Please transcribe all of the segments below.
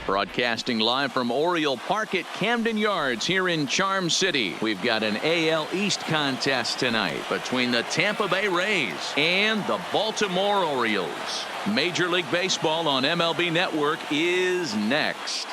Broadcasting live from Oriole Park at Camden Yards here in Charm City. We've got an AL East contest tonight between the Tampa Bay Rays and the Baltimore Orioles. Major League Baseball on MLB Network is next.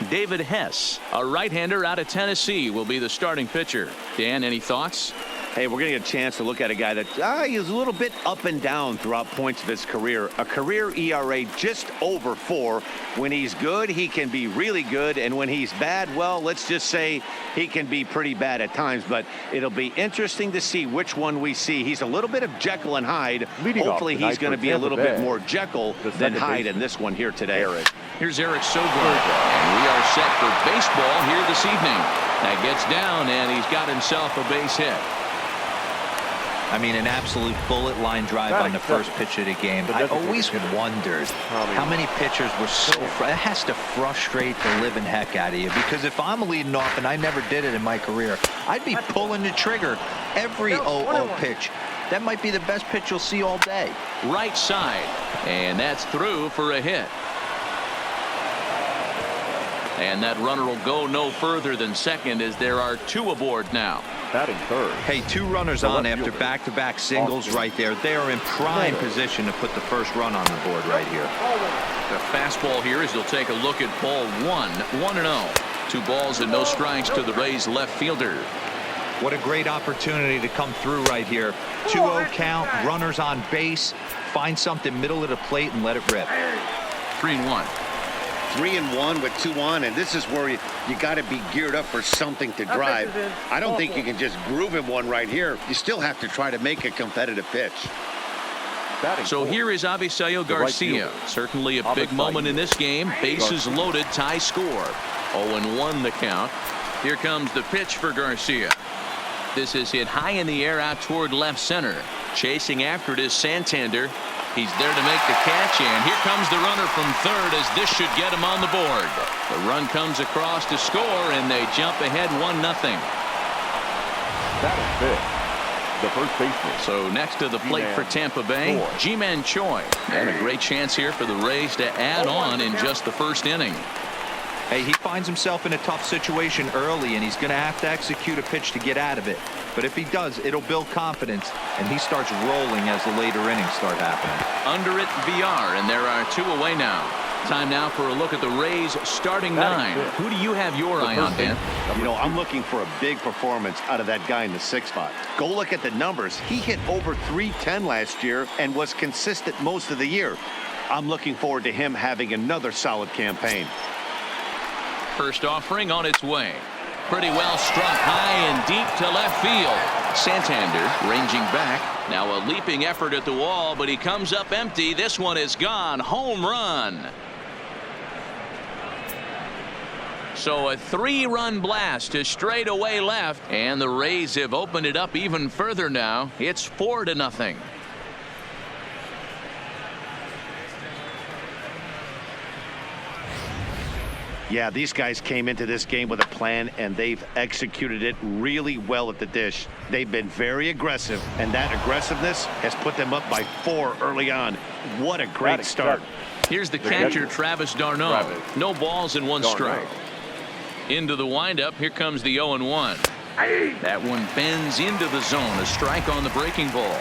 David Hess, a right-hander out of Tennessee, will be the starting pitcher. Dan, any thoughts? Hey, we're going to get a chance to look at a guy that he's a little bit up and down throughout points of his career. A career ERA just over 4. When he's good, he can be really good. And when he's bad, well, let's just say he can be pretty bad at times. But it'll be interesting to see which one we see. He's a little bit of Jekyll and Hyde. Hopefully he's going to be a little bit more Jekyll than Hyde in this one here today. Here's Eric Sogard. And we are set for baseball here this evening. That gets down, and he's got himself a base hit. I mean, an absolute bullet line drive on the first pitch of the game. I always wondered how many pitchers were so it has to frustrate the living heck out of you, because if I'm leading off, and I never did it in my career, I'd be pulling the trigger every 0-0 pitch. That might be the best pitch you'll see all day. Right side, and that's through for a hit. And that runner will go no further than second, as there are 2 aboard now. Batting third. Hey, 2 runners on after back-to-back singles right there. They are in prime position to put the first run on the board right here. The fastball here is they'll take a look at ball 1, 1-0. 2 balls and no strikes to the Rays left fielder. What a great opportunity to come through right here. 2-0 count, runners on base. Find something middle of the plate and let it rip. 3-1. 3-1 with 2 on, and this is where you got to be geared up for something to drive. I don't think you can just groove him one right here. You still have to try to make a competitive pitch. So here is Avisail Garcia. Certainly a big moment in this game. Bases loaded, tie score. 0-1 the count. Here comes the pitch for Garcia. This is hit high in the air out toward left center. Chasing after it is Santander. He's there to make the catch, and here comes the runner from third, as this should get him on the board. The run comes across to score, and they jump ahead 1-0. That is big. The first baseman. So next to the plate for Tampa Bay, Ji-Man Choi. And a great chance here for the Rays to add on in just the first inning. Hey, he finds himself in a tough situation early, and he's going to have to execute a pitch to get out of it. But if he does, it'll build confidence, and he starts rolling as the later innings start happening. Under it, VR, and there are 2 away now. Time now for a look at the Rays starting 9. Who do you have your eye on, Dan? You know, I'm looking for a big performance out of that guy in the 6th spot. Go look at the numbers. He hit over .310 last year and was consistent most of the year. I'm looking forward to him having another solid campaign. First offering on its way. Pretty well struck high and deep to left field. Santander ranging back. Now a leaping effort at the wall, but he comes up empty. This one is gone. Home run. So a 3-run blast to straightaway left, and the Rays have opened it up even further now. It's 4-0. Yeah, these guys came into this game with a plan, and they've executed it really well at the dish. They've been very aggressive, and that aggressiveness has put them up by 4 early on. What a great start. Here's the catcher, Travis d'Arnaud. No balls and 1 strike. Into the windup. Here comes the 0-1. That one bends into the zone. A strike on the breaking ball.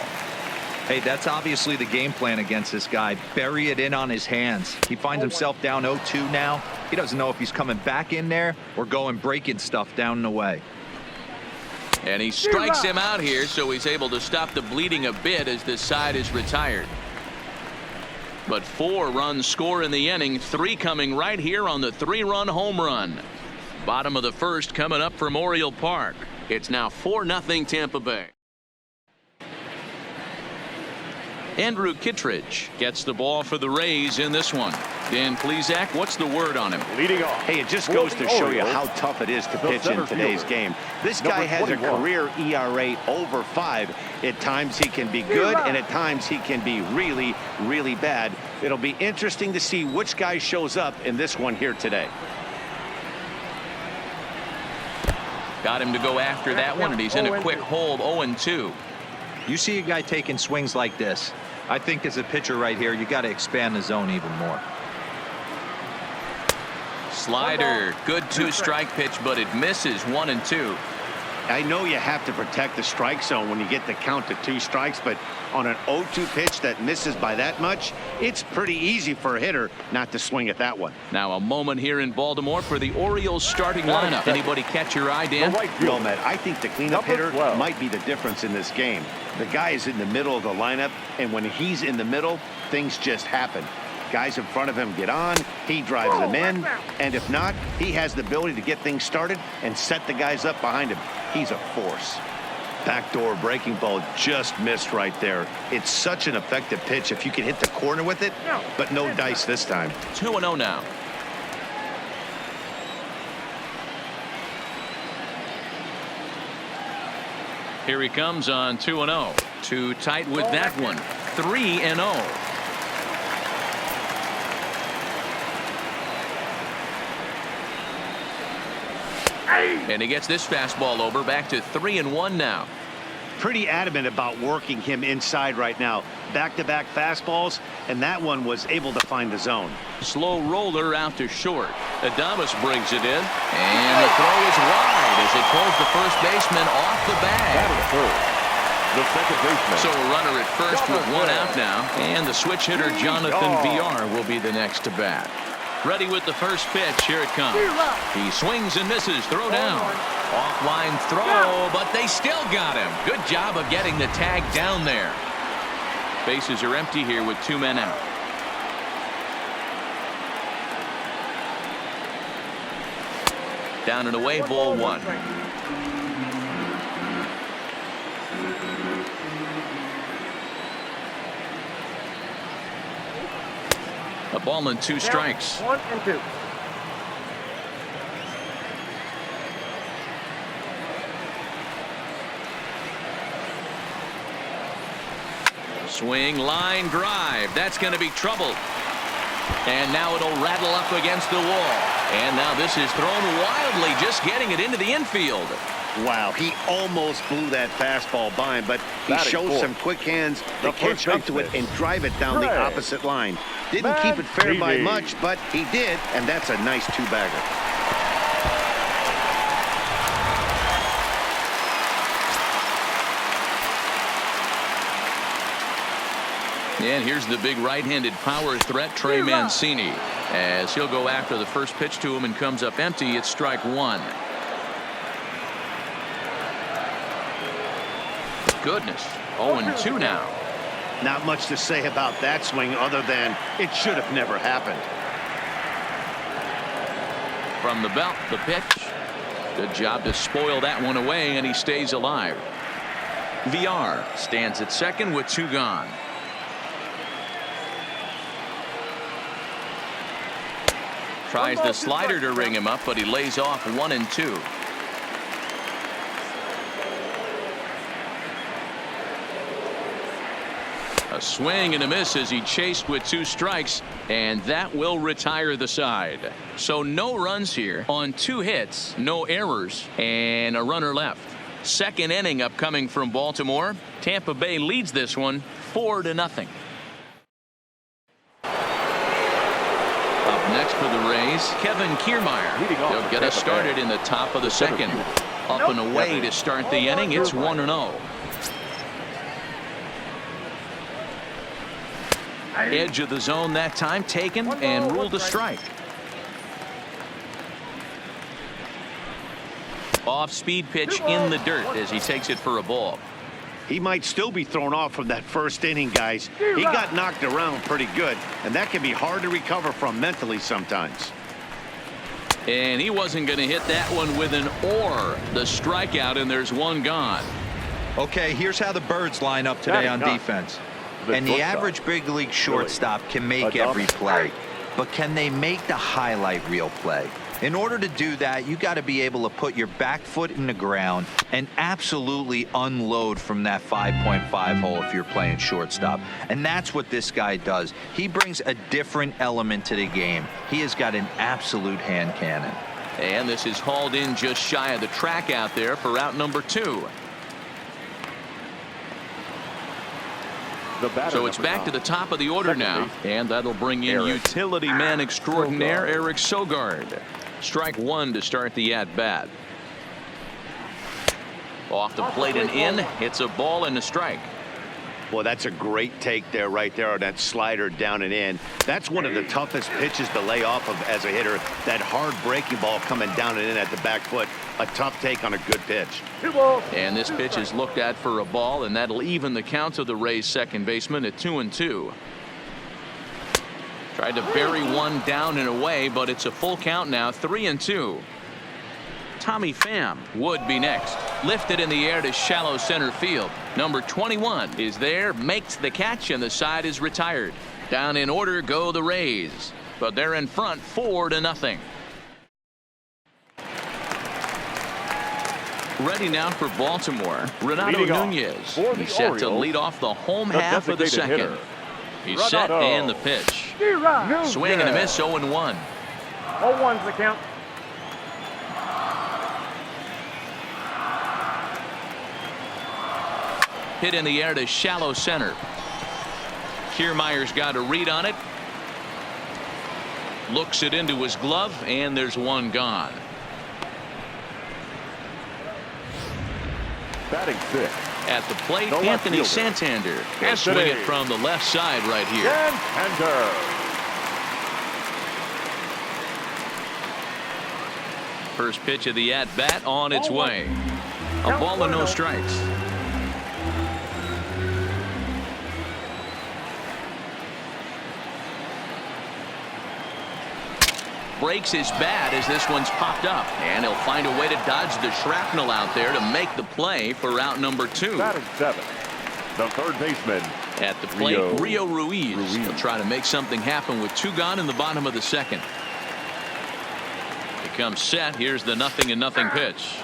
Hey, that's obviously the game plan against this guy. Bury it in on his hands. He finds himself down 0-2 now. He doesn't know if he's coming back in there or going breaking stuff down and away. And he strikes him out here, so he's able to stop the bleeding a bit as this side is retired. But 4 runs score in the inning, 3 coming right here on the 3-run home run. Bottom of the first coming up from Oriole Park. It's now 4-0 Tampa Bay. Andrew Kittredge gets the ball for the Rays in this one. Dan Plesac, what's the word on him? Leading off. Hey, it just goes to show you how tough it is to pitch in today's game. This guy has a career ERA over 5. At times he can be good, and at times he can be really, really bad. It'll be interesting to see which guy shows up in this one here today. Got him to go after that one, and he's in a quick hold. 0-2. You see a guy taking swings like this. I think as a pitcher right here, you got to expand the zone even more. Slider, good 2-strike pitch, but it misses. 1-2. I know you have to protect the strike zone when you get the count to 2 strikes, but on an 0-2 pitch that misses by that much, it's pretty easy for a hitter not to swing at that one. Now a moment here in Baltimore for the Orioles starting lineup. Anybody catch your eye, Dan? No, Matt, I think the cleanup hitter might be the difference in this game. The guy is in the middle of the lineup, and when he's in the middle, things just happen. Guys in front of him get on, he drives them in, and if not, he has the ability to get things started and set the guys up behind him. He's a force. Backdoor breaking ball just missed right there. It's such an effective pitch if you can hit the corner with it, but no dice this time. 2-0 now. Here he comes on 2-0. Too tight with that one. 3-0. And he gets this fastball over. Back to 3-1 now. Pretty adamant about working him inside right now. Back-to-back fastballs, and that one was able to find the zone. Slow roller out to short. Adames brings it in, and the throw is wide as it pulls the first baseman off the bag. The second baseman. So a runner at first with 1 out now, and the switch hitter Jonathan VR will be the next to bat. Ready with the first pitch. Here it comes. He swings and misses. Throw down. Offline throw, but they still got him. Good job of getting the tag down there. Bases are empty here with 2 men out. Down and away, ball 1. A ball and 2 strikes. 1-2. Swing, line drive. That's going to be trouble. And now it'll rattle up against the wall. And now this is thrown wildly, just getting it into the infield. Wow, he almost blew that fastball by him, but he shows some quick hands to catch up to it and drive it down the opposite line. Didn't keep it fair by much, but he did, and that's a nice 2-bagger. And here's the big right-handed power threat, Trey Mancini, as he'll go after the first pitch to him and comes up empty. It's strike 1. Goodness. 0-2 now. Not much to say about that swing other than it should have never happened. From the belt, the pitch. Good job to spoil that one away, and he stays alive. VR stands at second with 2 gone. Tries the slider to ring him up, but he lays off 1-2. A swing and a miss as he chased with 2 strikes, and that will retire the side. So no runs here on 2 hits, no errors, and a runner left. Second inning upcoming from Baltimore. Tampa Bay leads this one 4-0. Up next for the Rays, Kevin Kiermaier. He'll get us started in the top of the second. Up and away to start the inning. It's 1-0. Edge of the zone that time taken and ruled a strike. Off-speed pitch in the dirt as he takes it for a ball. He might still be thrown off from that first inning, guys. He got knocked around pretty good, and that can be hard to recover from mentally sometimes. And he wasn't going to hit that one with an or. The strikeout, and there's 1 gone. Okay, here's how the Birds line up today on defense. And the average big league shortstop can make every play, but can they make the highlight reel play? In order to do that, you got to be able to put your back foot in the ground and absolutely unload from that 5.5 hole if you're playing shortstop. And that's what this guy does. He brings a different element to the game. He has got an absolute hand cannon. And this is hauled in just shy of the track out there for out number 2. So it's back to the top of the order now, and that'll bring in utility man extraordinaire Eric Sogard. Strike 1 to start the at-bat. Off the plate and in. It's a ball and a strike. Well, that's a great take there, right there, on that slider down and in. That's one of the toughest pitches to lay off of as a hitter. That hard breaking ball coming down and in at the back foot. A tough take on a good pitch. And this pitch is looked at for a ball, and that'll even the count of the Rays second baseman at 2-2. Tried to bury one down and away, but it's a full count now, 3-2. Tommy Pham would be next. Lifted in the air to shallow center field. Number 21 is there, makes the catch, and the side is retired. Down in order go the Rays, but they're in front 4-0. Ready now for Baltimore, Renato Nunez. He's set to lead off the home half of the second. He's set and the pitch. Swing and a miss, 0-1. 0-1's the count. Hit in the air to shallow center. Kiermaier's got a read on it. Looks it into his glove, and there's one gone. Batting 6. At the plate, Anthony Santander. He'll swing it from the left side right here. Santander. First pitch of the at-bat on its way. A ball and no strikes. Breaks his bat as this one's popped up, and he'll find a way to dodge the shrapnel out there to make the play for out number 2. Batting 7. The third baseman. At the plate, Rio Ruiz. He'll try to make something happen with 2 gone in the bottom of the second. He comes set. Here's the 0-0 pitch,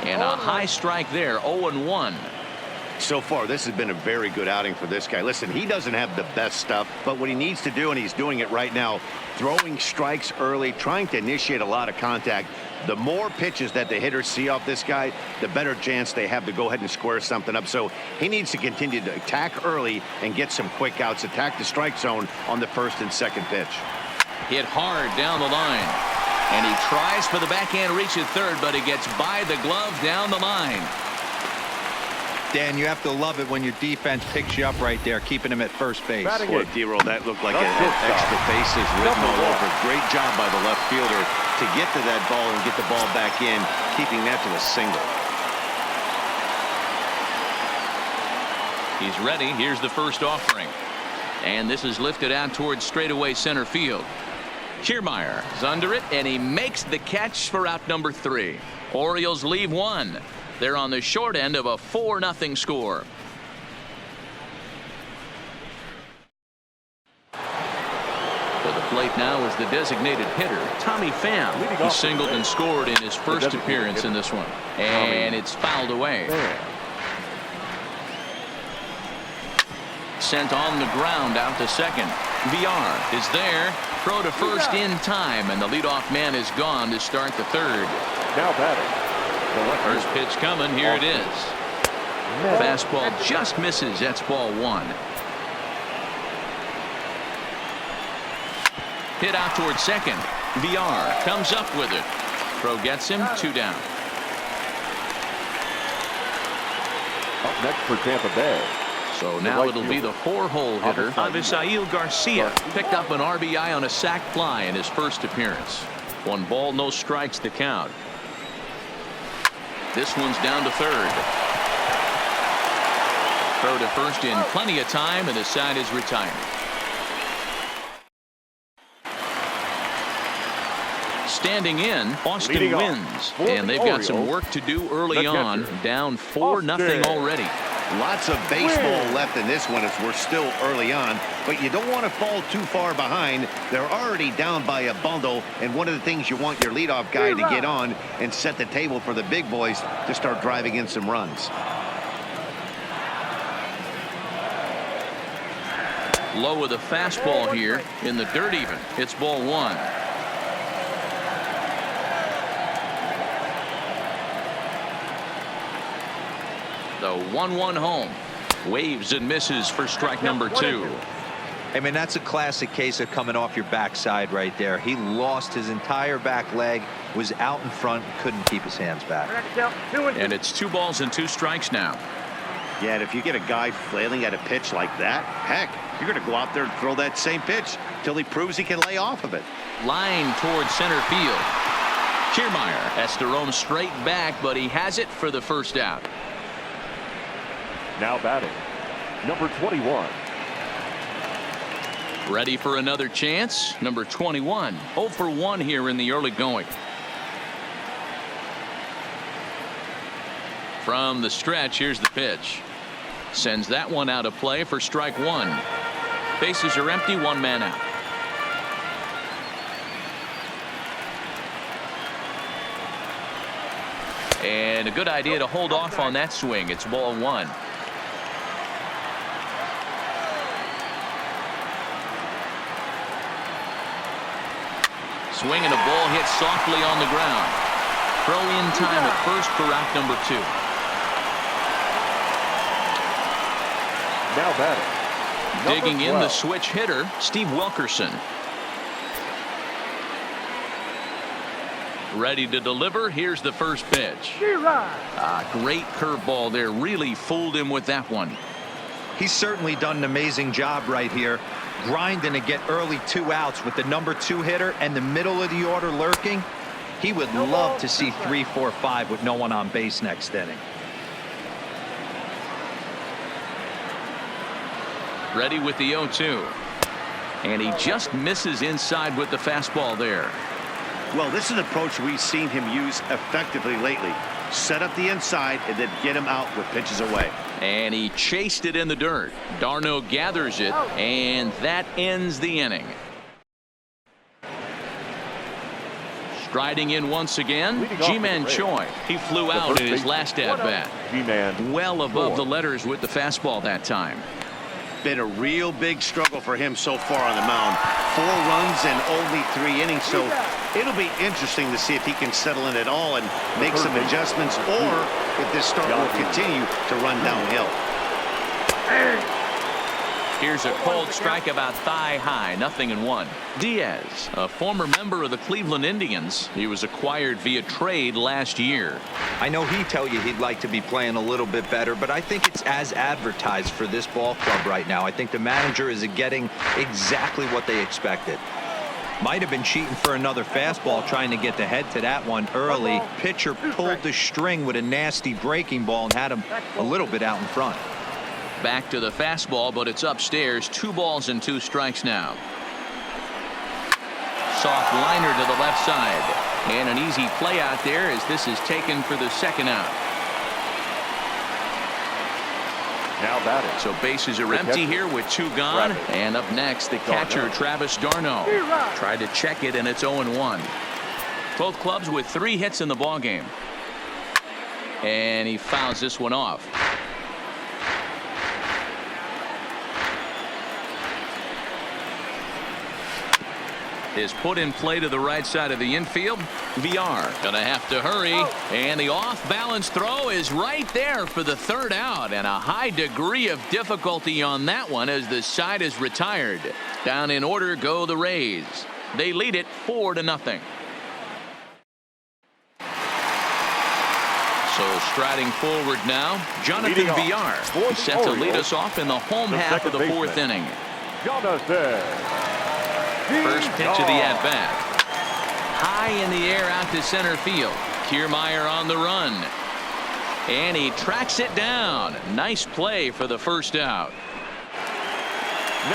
and a high strike there. 0-1. So far, this has been a very good outing for this guy. Listen, he doesn't have the best stuff, but what he needs to do, and he's doing it right now, throwing strikes early, trying to initiate a lot of contact. The more pitches that the hitters see off this guy, the better chance they have to go ahead and square something up. So he needs to continue to attack early and get some quick outs, attack the strike zone on the first and second pitch. Hit hard down the line, and he tries for the backhand reach at third, but he gets by the glove down the line. Dan, you have to love it when your defense picks you up right there, keeping him at first base. Boy, D-roll, that looked like an extra bases written all over. Great job by the left fielder to get to that ball and get the ball back in, keeping that to a single. He's ready. Here's the first offering, and this is lifted out towards straightaway center field. Kiermaier is under it, and he makes the catch for out number 3. Orioles leave 1. They're on the short end of a 4-0 score. To the plate now is the designated hitter, Tommy Pham. He singled and scored in his first appearance in this one, and it's fouled away. Sent on the ground out to second. VR is there. Throw to first in time, and the leadoff man is gone to start the third. Now batting. First pitch coming. Here it is. Fastball just misses. That's ball 1. Hit out towards second. VR comes up with it. Throw gets him. 2 down. Up next for Tampa Bay. So now it'll be the 4-hole hitter, Avisail Garcia. Picked up an RBI on a sac fly in his first appearance. 1 ball, no strikes to count. This one's down to third. Throw to first in plenty of time, and the side is retired. Standing in, Austin wins, and they've got some work to do early on. Down 4-0 already. Lots of baseball left in this one as we're still early on, but you don't want to fall too far behind. They're already down by a bundle, and one of the things you want your leadoff guy to get on and set the table for the big boys to start driving in some runs. Low with a fastball here in the dirt even. It's ball 1. The 1-1 home. Waves and misses for strike number 2. I mean, that's a classic case of coming off your backside right there. He lost his entire back leg, was out in front, couldn't keep his hands back. And it's 2 balls and 2 strikes now. Yeah, and if you get a guy flailing at a pitch like that, heck, you're going to go out there and throw that same pitch till he proves he can lay off of it. Line towards center field. Kiermaier has to roam straight back, but he has it for the first out. Now batting, number 21. Ready for another chance. Number 21. 0 for 1 here in the early going. From the stretch, here's the pitch. Sends that one out of play for strike 1. Bases are empty, 1 man out. And a good idea to hold off on that swing. It's ball 1. Swing and a ball hit softly on the ground. Throw in time at first for out number 2. Now batting, Digging in the switch hitter, Steve Wilkerson. Ready to deliver. Here's the first pitch. Great curveball there. Really fooled him with that one. He's certainly done an amazing job right here, grinding to get early 2 outs with the number 2 hitter and the middle of the order lurking. He would love to see 3, 4, 5 with no one on base next inning. Ready with the 0-2. And he just misses inside with the fastball there. Well, this is an approach we've seen him use effectively lately. Set up the inside and then get him out with pitches away. And he chased it in the dirt. Darno gathers it, and that ends the inning. Striding in once again, Ji-Man Choi. He flew out in his last at-bat. Well above the letters with the fastball that time. Been a real big struggle for him so far on the mound. 4 runs in only 3 innings, so it'll be interesting to see if he can settle in at all and make some adjustments, or if this start will continue to run downhill. Here's a cold strike about thigh high, 0-1. Diaz, a former member of the Cleveland Indians. He was acquired via trade last year. I know he'd tell you he'd like to be playing a little bit better, but I think it's as advertised for this ball club right now. I think the manager is getting exactly what they expected. Might have been cheating for another fastball, trying to get the head to that one early. Pitcher pulled the string with a nasty breaking ball and had him a little bit out in front. Back to the fastball, but it's upstairs. 2 balls and 2 strikes now. Soft liner to the left side. And an easy play out there as this is taken for the second out. Now batting. So bases are empty here with 2 gone. And up next, the catcher, Travis d'Arnaud. Tried to check it, and it's 0-1. Both clubs with 3 hits in the ballgame. And he fouls this one off. Is put in play to the right side of the infield. VR gonna have to hurry, and the off-balance throw is right there for the 3rd out, and a high degree of difficulty on that one as the side is retired. Down in order go the Rays. They lead it 4-0. So striding forward now, Jonathan VR. He's set to lead us off in the home half of the 4th inning. First pitch of the at-bat. High in the air out to center field. Kiermaier on the run. And he tracks it down. Nice play for the first out.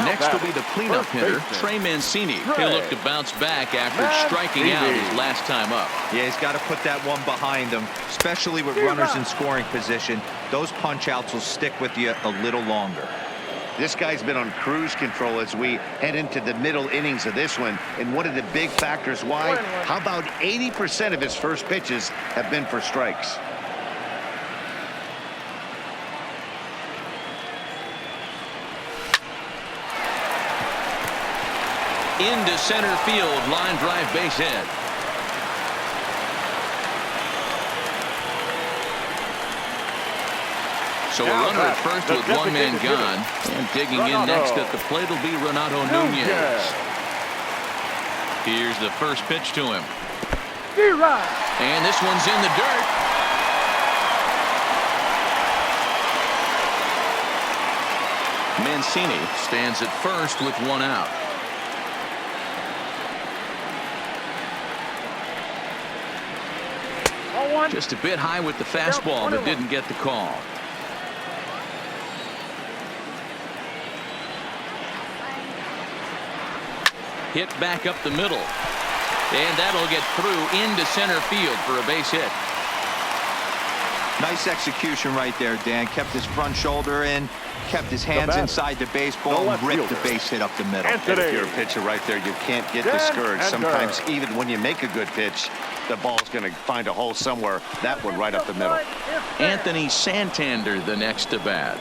Next will be the cleanup hitter, Trey Mancini. He'll look to bounce back after striking out his last time up. Yeah, he's got to put that one behind him, especially with runners in scoring position. Those punch-outs will stick with you a little longer. This guy's been on cruise control as we head into the middle innings of this one. And one of the big factors why, how about 80% of his first pitches have been for strikes? Into center field, line drive base hit. So a runner at first with one man gone. And digging in next at the plate will be Renato Nunez. Here's the first pitch to him. And this one's in the dirt. Mancini stands at first with one out. Just a bit high with the fastball, but didn't get the call. Hit back up the middle. And that'll get through into center field for a base hit. Nice execution right there, Dan. Kept his front shoulder in, kept his hands inside the baseball, and ripped the base hit up the middle. And if you're a pitcher right there, you can't get discouraged. Sometimes even when you make a good pitch, the ball's going to find a hole somewhere. That one right up the middle. Anthony Santander the next to bat.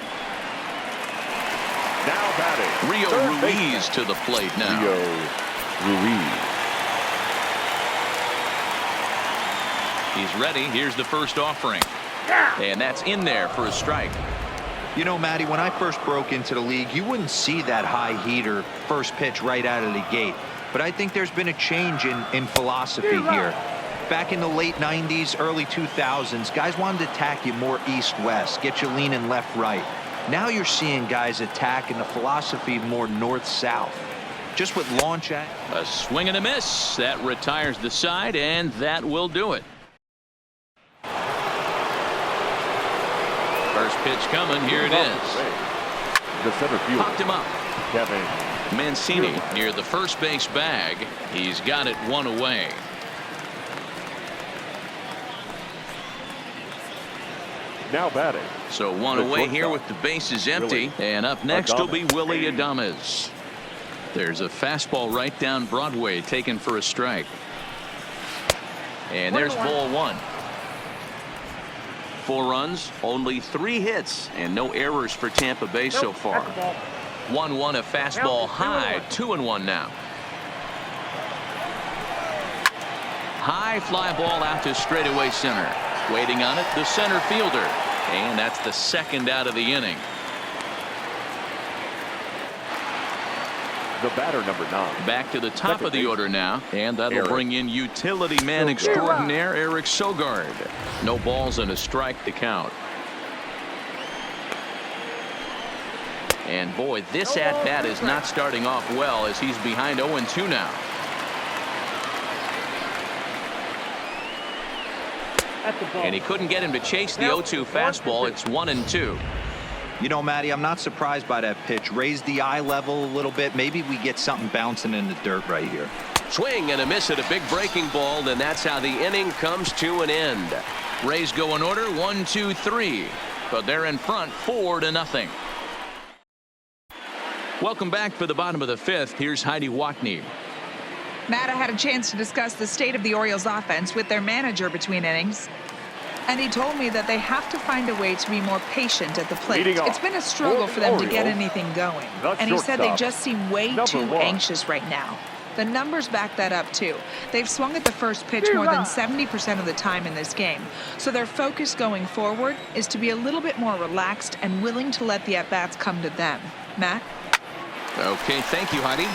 Now batting. Rio Ruiz to the plate now. Rio Ruiz. He's ready. Here's the first offering. And that's in there for a strike. You know, Matty, when I first broke into the league, you wouldn't see that high heater first pitch right out of the gate. But I think there's been a change in philosophy here. Back in the late 90s, early 2000s, guys wanted to attack you more east-west, get you leaning left-right. Now you're seeing guys attacking the philosophy more north-south. Just with launch at. A swing and a miss. That retires the side, and that will do it. First pitch coming. Here it is. The center fielder. Popped him up. Kevin Mancini near the first base bag. He's got it one away. Now batting. So one away here with the bases empty. And up next will be Willie Adames. There's a fastball right down Broadway taken for a strike. And there's ball one. 4 runs, only 3 hits, and no errors for Tampa Bay so far. 1-1, a fastball high, 2-1 now. High fly ball out to straightaway center. Waiting on it, the center fielder. And that's the second out of the inning. The batter, number 9. Back to the top of the order now, and that'll bring in utility man extraordinaire Eric Sogard. No balls and a strike to count. And boy, this at-bat is not starting off well as he's behind 0-2 now. And he couldn't get him to chase the 0-2 fastball. It's 1-2. You know, Matty, I'm not surprised by that pitch. Raise the eye level a little bit. Maybe we get something bouncing in the dirt right here. Swing and a miss at a big breaking ball, and that's how the inning comes to an end. Rays go in order 1, 2, 3, but they're in front 4-0. Welcome back for the bottom of the 5th. Here's Heidi Watney. Matt, I had a chance to discuss the state of the Orioles offense with their manager between innings. And he told me that they have to find a way to be more patient at the plate. It's been a struggle for them to get anything going. And he said they just seem way too anxious right now. The numbers back that up, too. They've swung at the first pitch more than 70% of the time in this game. So their focus going forward is to be a little bit more relaxed and willing to let the at-bats come to them. Matt? Okay, thank you, Heidi.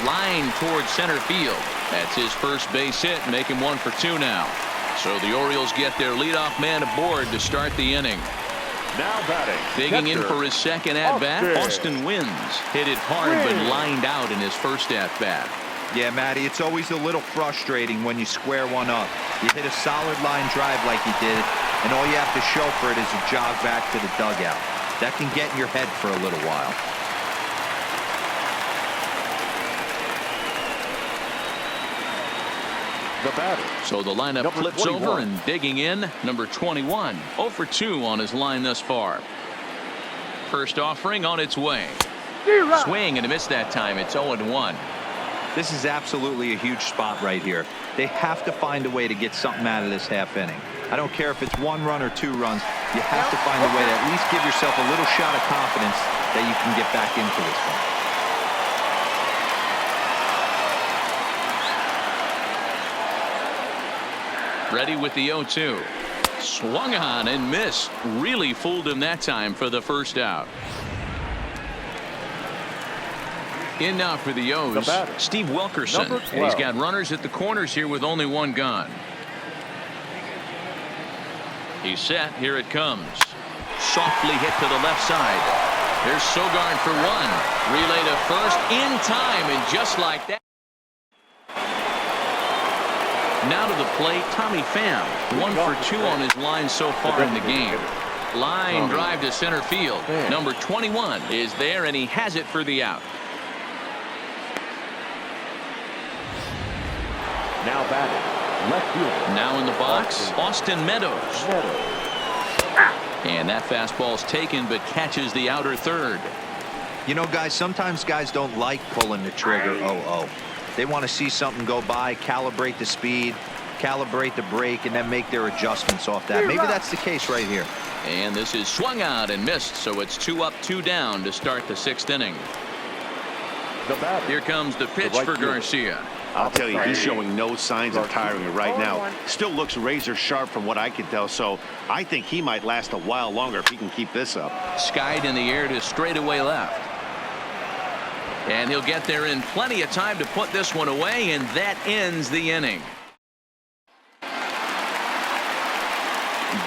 Line towards center field. That's his first base hit, make him 1 for 2 now. So the Orioles get their leadoff man aboard to start the inning. Now batting. Digging in for his second at-bat, Austin Wins. Hit it hard but lined out in his first at-bat. Yeah, Matty, it's always a little frustrating when you square one up. You hit a solid line drive like you did, and all you have to show for it is a jog back to the dugout. That can get in your head for a little while. The batter. So the lineup Number flips 21. over and digging in, number 21. 0 for 2 on his line thus far. First offering on its way. Swing and a miss that time. It's 0-1. This is absolutely a huge spot right here. They have to find a way to get something out of this half inning. I don't care if it's 1 run or 2 runs. You have to find a way to at least give yourself a little shot of confidence that you can get back into this one. Ready with the 0-2. Swung on and missed. Really fooled him that time for the first out. In now for the O's, Steve Wilkerson. And he's got runners at the corners here with only one gun. He's set. Here it comes. Softly hit to the left side. There's Sogard for one. Relay to first in time, and just like that. Now to the plate, Tommy Pham. 1 for 2 on his line so far in the game. Line drive to center field. Number 21 is there, and he has it for the out. Now batting, left fielder. Now in the box, Austin Meadows. And that fastball's taken, but catches the outer third. You know, guys, sometimes guys don't like pulling the trigger. They want to see something go by, calibrate the speed, calibrate the brake, and then make their adjustments off that. Maybe that's the case right here. And this is swung out and missed, so it's 2 up, 2 down to start the 6th inning. Here comes the pitch for Garcia. I'll tell you, he's showing no signs of tiring right now. Still looks razor sharp from what I can tell, so I think he might last a while longer if he can keep this up. Skied in the air to straightaway left. And he'll get there in plenty of time to put this one away, and that ends the inning.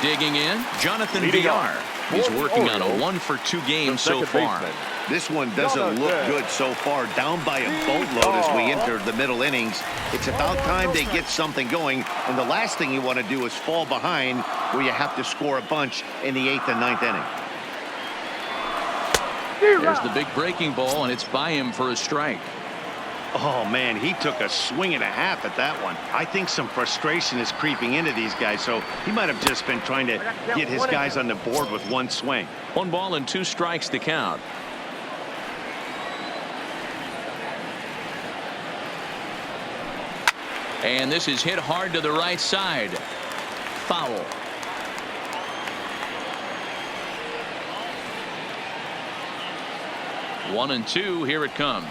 Digging in, Jonathan Villar. He's working on a 1 for 2 game so far. This one doesn't look good so far. Down by a boatload as we enter the middle innings. It's about time they get something going, and the last thing you want to do is fall behind where you have to score a bunch in the 8th and 9th inning. There's the big breaking ball, and it's by him for a strike. Oh, man, he took a swing and a half at that one. I think some frustration is creeping into these guys, so he might have just been trying to get his guys on the board with one swing. 1 ball and 2 strikes to count. And this is hit hard to the right side. Foul. One and 2. Here it comes.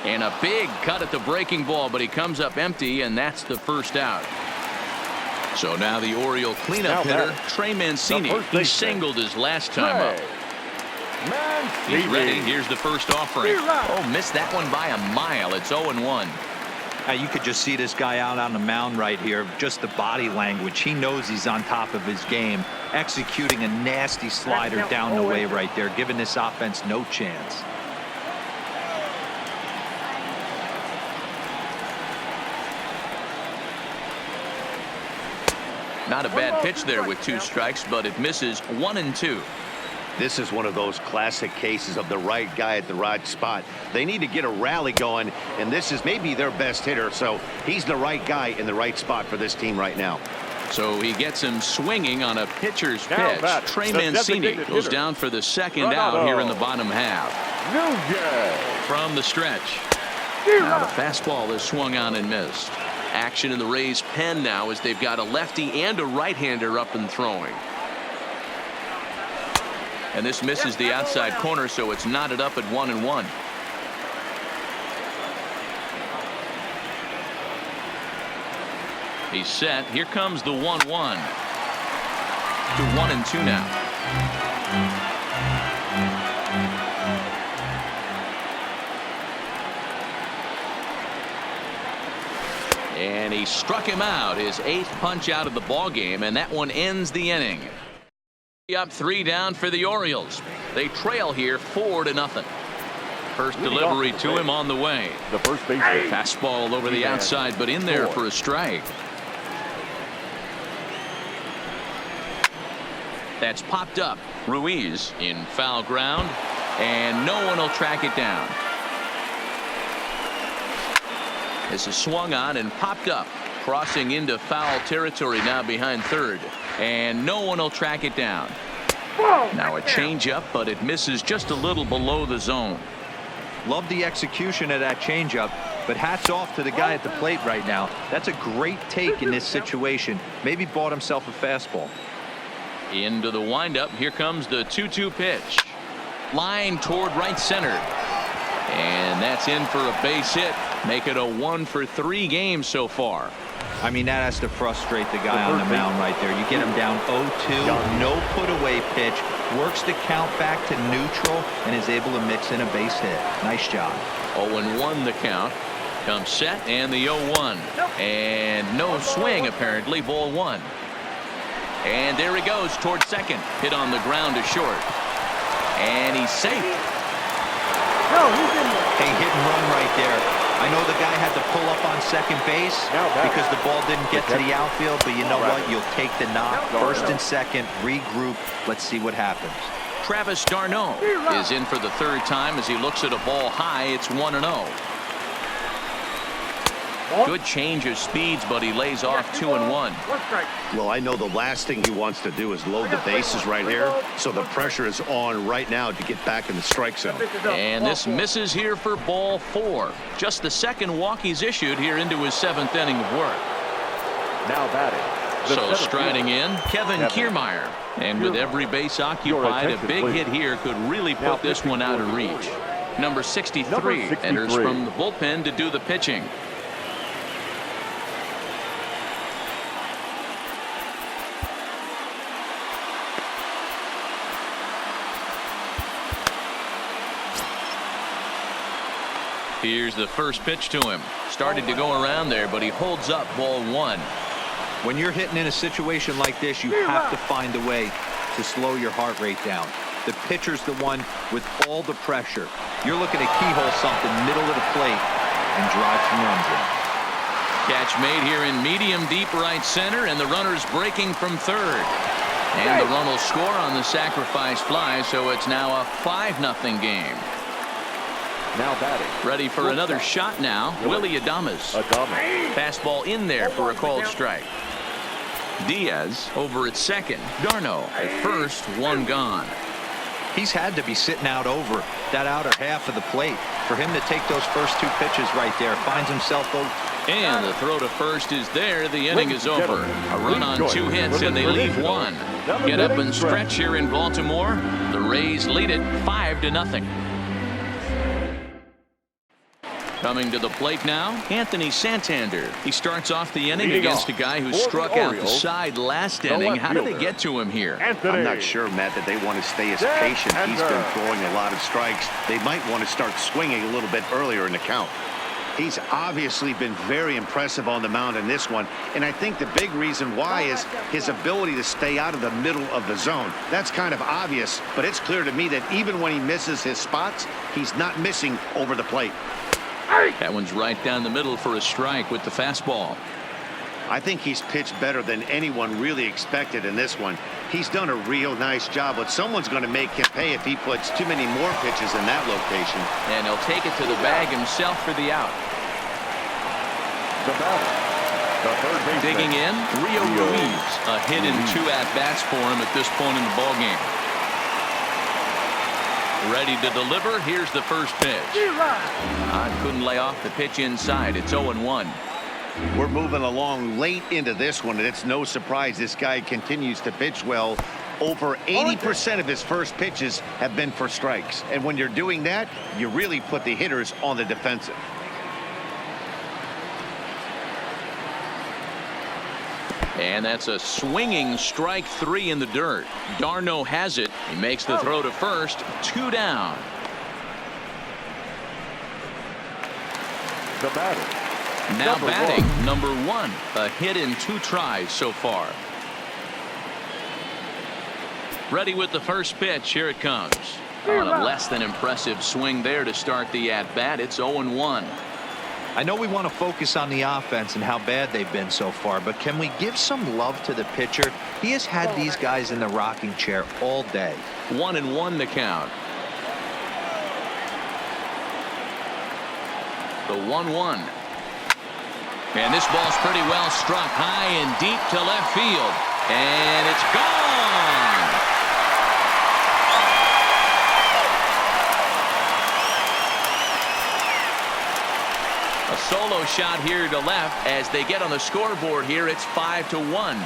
And a big cut at the breaking ball, but he comes up empty, and that's the first out. So now the Oriole cleanup hitter, Trey Mancini. He singled his last time up. He's ready. Here's the first offering. Oh, missed that one by a mile. It's 0-1. You could just see this guy out on the mound right here. Just the body language. He knows he's on top of his game. Executing a nasty slider down the way right there, giving this offense no chance. Not a bad pitch there with 2 strikes, but it misses. 1 and 2. This is one of those classic cases of the right guy at the right spot. They need to get a rally going, and this is maybe their best hitter, so he's the right guy in the right spot for this team right now. So he gets him swinging on a pitcher's pitch. Trey Mancini goes down for the second out here in the bottom half. From the stretch. Now the fastball is swung on and missed. Action in the Rays' pen now as they've got a lefty and a right-hander up and throwing. And this misses the outside corner, so it's knotted up at 1-1. He's set. Here comes the 1-1. To 1-2 now. And he struck him out, his 8th punch out of the ball game, and that one ends the inning. Up 3 down for the Orioles. They trail here 4-0. First delivery to him on the way. The first baseman. Fastball over the outside, but in there for a strike. That's popped up. Ruiz in foul ground, and no one will track it down. This is swung on and popped up, crossing into foul territory now behind third, and no one will track it down. Now a changeup, but it misses just a little below the zone. Love the execution of that changeup, but hats off to the guy at the plate right now. That's a great take in this situation. Maybe bought himself a fastball. Into the windup. Here comes the 2-2 pitch. Line toward right center. And that's in for a base hit. Make it a 1 for 3 game so far. I mean, that has to frustrate the guy on the mound right there. You get him down 0-2, no put away pitch, works the count back to neutral, and is able to mix in a base hit. Nice job. 0-1 the count. Comes set and the 0-1. And no swing apparently. Ball one. And there he goes towards second. Hit on the ground to short. And he's safe. No, he's in there. Hey, hit and run right there. I know the guy had to pull up on second base because the ball didn't get to the outfield, but you know what? You'll take the knock. First and second, regroup. Let's see what happens. Travis d'Arnaud is in for the third time as he looks at a ball high. It's 1-0. Good change of speeds, but he lays off 2-1. Well, I know the last thing he wants to do is load the bases right here, so the pressure is on right now to get back in the strike zone. And this misses here for ball four. Just the second walk he's issued here into his seventh inning of work. Now batting. So striding in, Kevin Kiermaier. And with every base occupied, a big hit here could really put this one out of reach. Number 63 enters from the bullpen to do the pitching. Here's the first pitch to him. Started to go around there, but he holds up ball one. When you're hitting in a situation like this, you have to find a way to slow your heart rate down. The pitcher's the one with all the pressure. You're looking to keyhole something middle of the plate and drive some runs in. Catch made here in medium deep right center, and the runner's breaking from third. And the run will score on the sacrifice fly, so it's now a 5-0 game. Now batting. Ready for another shot now. Willie Adames. Fastball in there for a called strike. Diaz over at second. d'Arnaud at first. One gone. He's had to be sitting out over that outer half of the plate. For him to take those first two pitches right there, finds himself over. And the throw to first is there. The inning is over. A run on 2 hits, and they leave one. Get up and stretch here in Baltimore. The Rays lead it 5-0. Coming to the plate now, Anthony Santander. He starts off the inning against a guy who struck out the side last inning. How did they get to him here? I'm not sure, Matt, that they want to stay as patient. He's been throwing a lot of strikes. They might want to start swinging a little bit earlier in the count. He's obviously been very impressive on the mound in this one, and I think the big reason why is his ability to stay out of the middle of the zone. That's kind of obvious, but it's clear to me that even when he misses his spots, he's not missing over the plate. That one's right down the middle for a strike with the fastball. I think he's pitched better than anyone really expected in this one. He's done a real nice job, but someone's going to make him pay if he puts too many more pitches in that location. And he'll take it to the bag himself for the out. The batter, the third baseman. Digging in, Rio Ruiz. A hit and 2 at-bats for him at this point in the ballgame. Ready to deliver. Here's the first pitch. Couldn't lay off the pitch inside. It's 0-1. We're moving along late into this one, and it's no surprise this guy continues to pitch well. Over 80% of his first pitches have been for strikes. And when you're doing that, you really put the hitters on the defensive. And that's a swinging strike 3 in the dirt. d'Arnaud has it. He makes the throw to first. 2 down. The batter. Now batting, number 1. A hit in 2 tries so far. Ready with the first pitch. Here it comes. On a less than impressive swing there to start the at-bat. It's 0-1. I know we want to focus on the offense and how bad they've been so far, but can we give some love to the pitcher? He has had these guys in the rocking chair all day. 1-1 the count. The 1-1. And this ball's pretty well struck high and deep to left field. And it's gone. A solo shot here to left as they get on the scoreboard here. It's 5-1.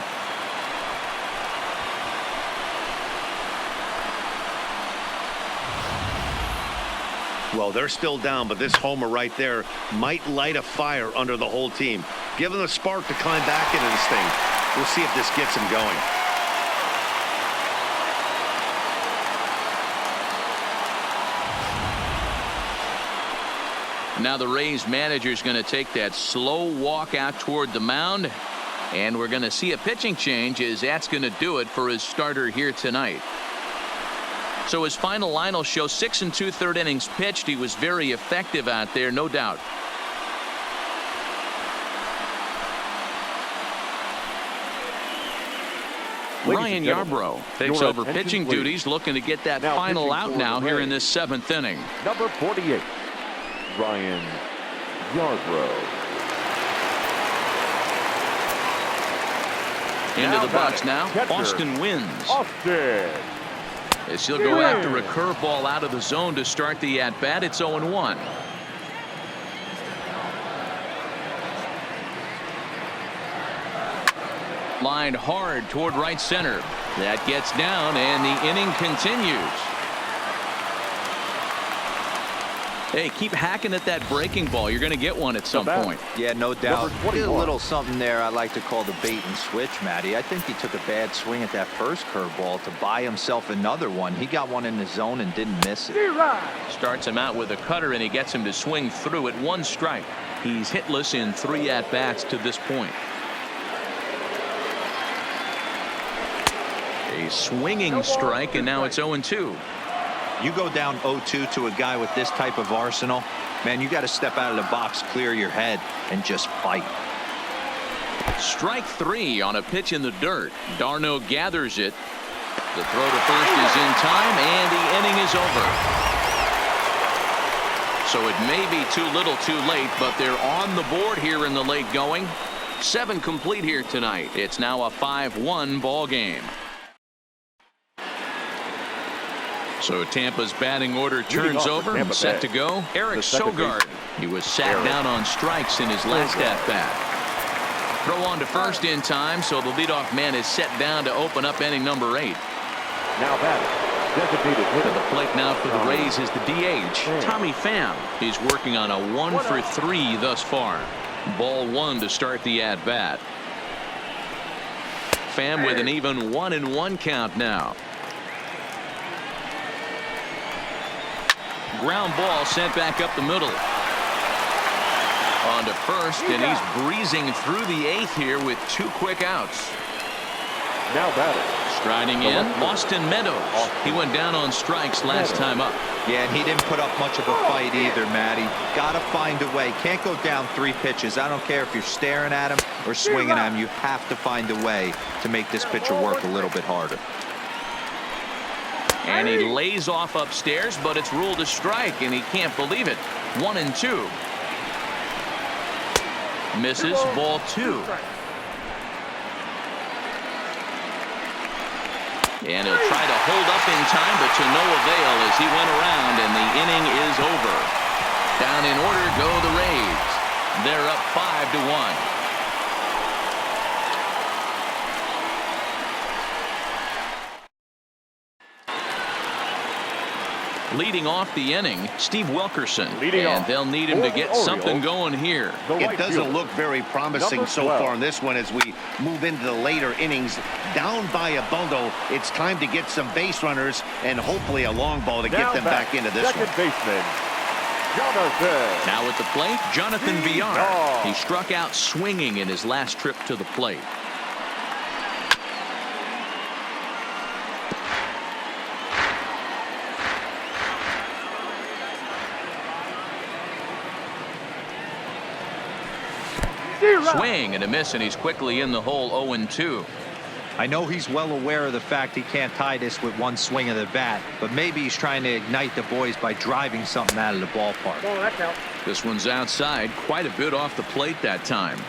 Well, they're still down, but this homer right there might light a fire under the whole team. Give them a spark to climb back into this thing. We'll see if this gets him going. Now the Rays manager is going to take that slow walk out toward the mound. And we're going to see a pitching change, as that's going to do it for his starter here tonight. So his final line will show 6 2/3 innings pitched. He was very effective out there, no doubt. Ryan Yarbrough takes over pitching duties, looking to get that final out now here in this 7th inning. Number 48, Ryan Yarbrough. Into the box now, Austin wins. As he'll go after a curveball out of the zone to start the at-bat. It's 0-1. Lined hard toward right center. That gets down, and the inning continues. Hey, keep hacking at that breaking ball. You're going to get one at some point. Yeah, no doubt. Did a little something there I like to call the bait and switch, Matty. I think he took a bad swing at that first curveball to buy himself another one. He got one in the zone and didn't miss it. Starts him out with a cutter, and he gets him to swing through at 1 strike. He's hitless in 3 at-bats to this point. A swinging strike, and now it's 0-2. You go down 0-2 to a guy with this type of arsenal, man, you got to step out of the box, clear your head, and just fight. Strike 3 on a pitch in the dirt. Darno gathers it. The throw to first is in time, and the inning is over. So it may be too little too late, but they're on the board here in the late going. 7 complete here tonight. It's now a 5-1 ball game. So Tampa's batting order turns over and set to go. Eric Sogard. He was sat down on strikes in his last at-bat. Throw on to first in time, so the leadoff man is set down to open up inning number 8. Now batting, to the plate now for the Rays is the DH, Tommy Pham. He's working on a 1 for 3 thus far. Ball 1 to start the at-bat. Pham with an even 1-1 count now. Ground ball sent back up the middle. On to first, and he's breezing through the 8th here with 2 quick outs. now batting. Striding in, Austin Meadows. He went down on strikes last time up. Yeah, and he didn't put up much of a fight either, Matty. Got to find a way. Can't go down 3 pitches. I don't care if you're staring at him or swinging at him. You have to find a way to make this pitcher work a little bit harder. And he lays off upstairs, but it's ruled a strike, and he can't believe it. 1-2. Misses, ball 2. And he'll try to hold up in time, but to no avail as he went around, and the inning is over. Down in order go the Rays. They're up 5-1. Leading off the inning, Steve Wilkerson, and they'll need him to get something going here. It doesn't look very promising so far in this one as we move into the later innings. Down by a bundle, it's time to get some base runners and hopefully a long ball to get them back into this one. Baseman, Jonathan. Now at the plate, Jonathan Villar. He struck out swinging in his last trip to the plate. Swing and a miss, and he's quickly in the hole. 0-2. I know he's well aware of the fact he can't tie this with one swing of the bat, but maybe he's trying to ignite the boys by driving something out of the ballpark. This one's outside, quite a bit off the plate that time.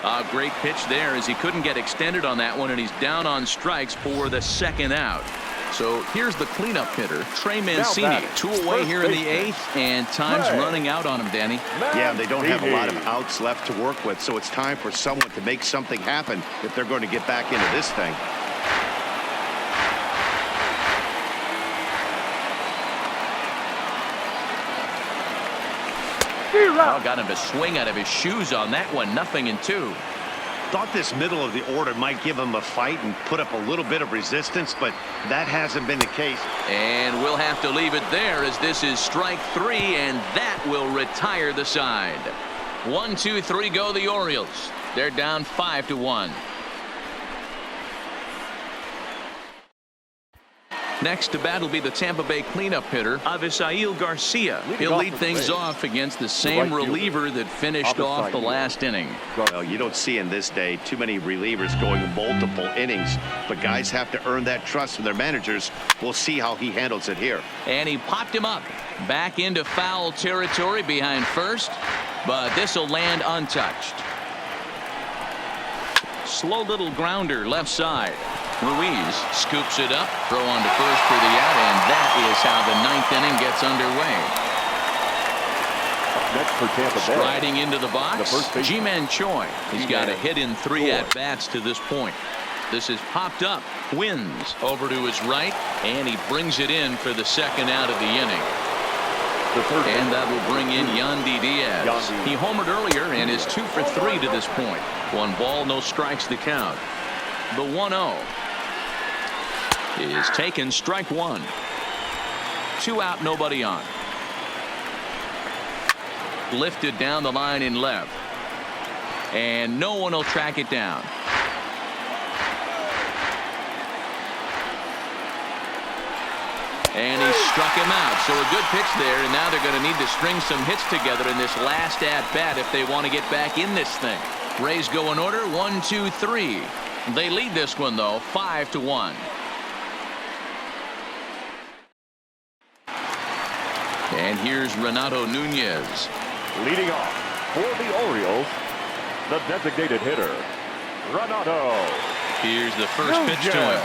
A great pitch there as he couldn't get extended on that one, and he's down on strikes for the second out. So here's the cleanup hitter, Trey Mancini. 2 away here in the 8th, and time's running out on him, Danny. Yeah, they don't have a lot of outs left to work with, so it's time for someone to make something happen if they're going to get back into this thing. Oh, got him to swing out of his shoes on that one. 0-2. Thought this middle of the order might give him a fight and put up a little bit of resistance, but that hasn't been the case. And we'll have to leave it there as this is strike 3, and that will retire the side. 1, 2, 3 go the Orioles. They're down 5-1. Next to bat will be the Tampa Bay cleanup hitter, Avisail Garcia. He'll lead things off against the same reliever that finished off the last inning. Well, you don't see in this day too many relievers going multiple innings, but guys have to earn that trust from their managers. We'll see how he handles it here. And he popped him up back into foul territory behind first, but this will land untouched. Slow little grounder left side. Ruiz scoops it up, throw on to first for the out, and that is how the 9th inning gets underway. Next for Tampa Bay. Striding into the box, Ji-Man Choi. He's got a hit in 3 at-bats to this point. This is popped up, wins over to his right, and he brings it in for the 2nd out of the inning. And that will bring in Yandy Diaz. He homered earlier and is 2 for 3 to this point. 1 ball, no strikes to count. The 1-0 is taken, strike 1. 2 out, nobody on. Lifted down the line in left, and no one will track it down. And he struck him out. So a good pitch there, and now they're going to need to string some hits together in this last at bat if they want to get back in this thing. Rays go in order, 1, 2, 3. They lead this one though, 5-1. And here's Renato Nunez. Leading off for the Orioles, the designated hitter, Renato. Here's the first pitch to him.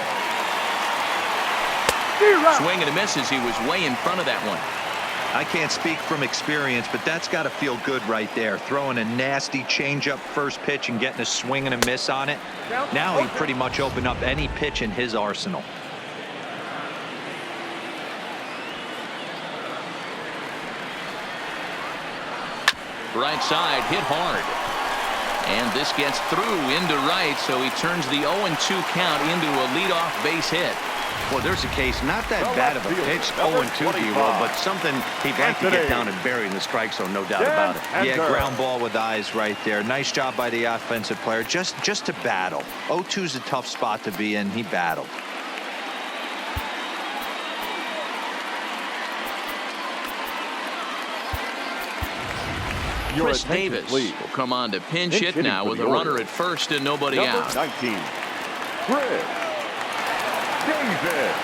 Swing and a miss as he was way in front of that one. I can't speak from experience, but that's got to feel good right there. Throwing a nasty changeup first pitch and getting a swing and a miss on it. Now he pretty much opened up any pitch in his arsenal. Right side, hit hard. And this gets through into right, so he turns the 0-2 count into a leadoff base hit. Well, there's a case, not that bad of a pitch, 0-2, but something he'd like to get down and bury in the strike zone, no doubt about it. Yeah, ground ball with eyes right there. Nice job by the offensive player, just to battle. 0-2's a tough spot to be in. He battled. Chris Davis will come on to pinch hit now with a runner at first and nobody out. 19, Chris Davis.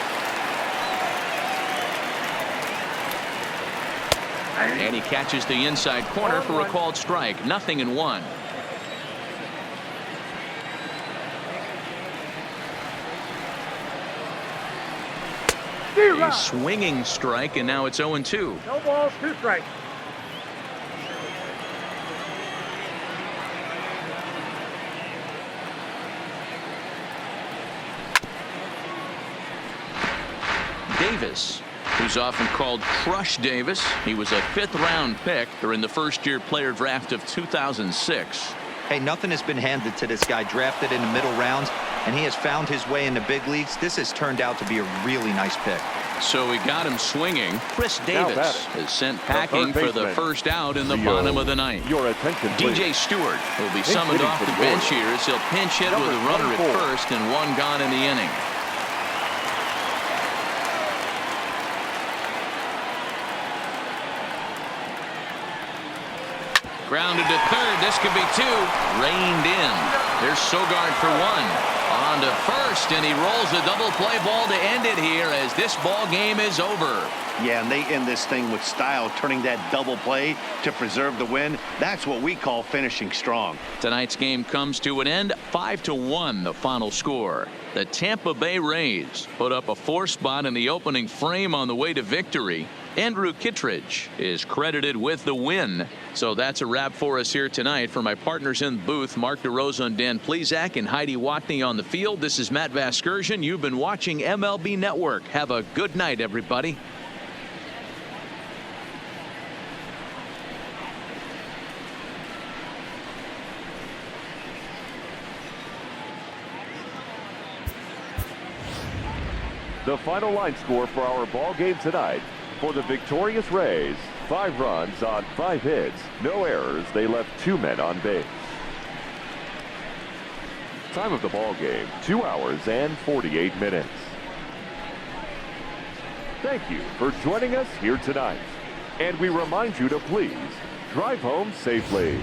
And he catches the inside corner for a called strike. 0-1. A swinging strike, and now it's 0-2. No balls, 2 strikes. Davis, who's often called Crush Davis. He was a 5th-round pick during the first-year player draft of 2006. Hey, nothing has been handed to this guy. Drafted in the middle rounds, and he has found his way in the big leagues. This has turned out to be a really nice pick. So we got him swinging. Chris Davis is sent packing for the first out in the bottom of the 9th. Your attention, please. DJ Stewart will be summoned off the bench here as he'll pinch hit with a runner at first and 1 gone in the inning. Grounded to third. This could be 2. Reined in. There's Sogard for 1. On to first, and he rolls a double play ball to end it here as this ball game is over. Yeah, and they end this thing with style, turning that double play to preserve the win. That's what we call finishing strong. Tonight's game comes to an end. 5-1 the final score. The Tampa Bay Rays put up a 4 spot in the opening frame on the way to victory. Andrew Kittredge is credited with the win. So that's a wrap for us here tonight. For my partners in the booth, Mark DeRosa and Dan Plesac and Heidi Watney on the field, this is Matt Vasgersian. You've been watching MLB Network. Have a good night, everybody. The final line score for our ball game tonight: for the victorious Rays, 5 runs on 5 hits, no errors. They left 2 men on base. Time of the ball game, 2 hours and 48 minutes. Thank you for joining us here tonight. And we remind you to please drive home safely.